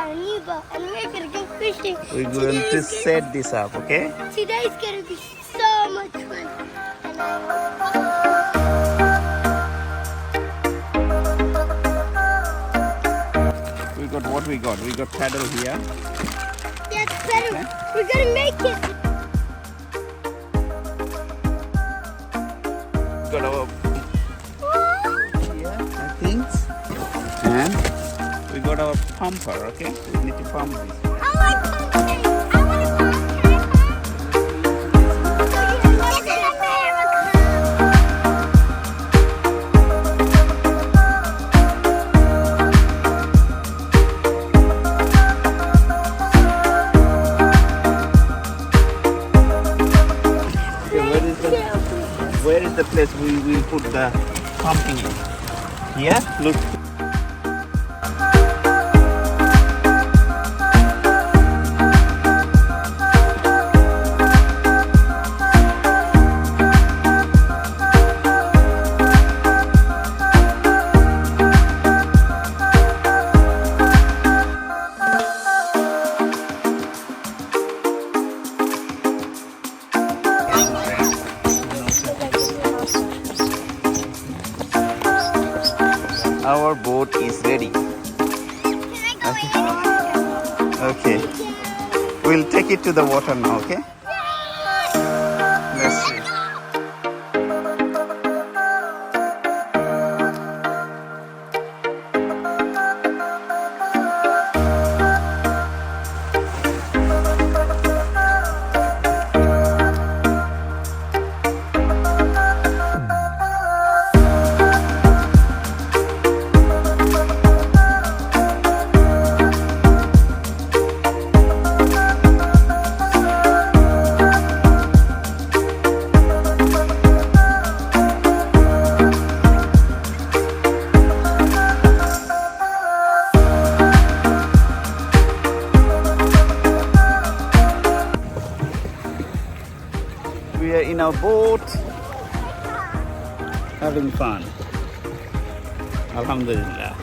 our new boat and we're gonna go fishing. We're going to set this up, okay? Today's gonna be so much fun. We got what we got. We got paddle here. Yes, better. Okay. We're gonna make it. We got our here, I think. And we got our pumper, okay? We need to pump this. I like pumpkin. I want to pump. Where is the place we will put the pumping in? Here? Look. Our boat is ready. Can I go in? Okay. We'll take it to the water now, okay? Let's see. We are in our boat having fun. Alhamdulillah.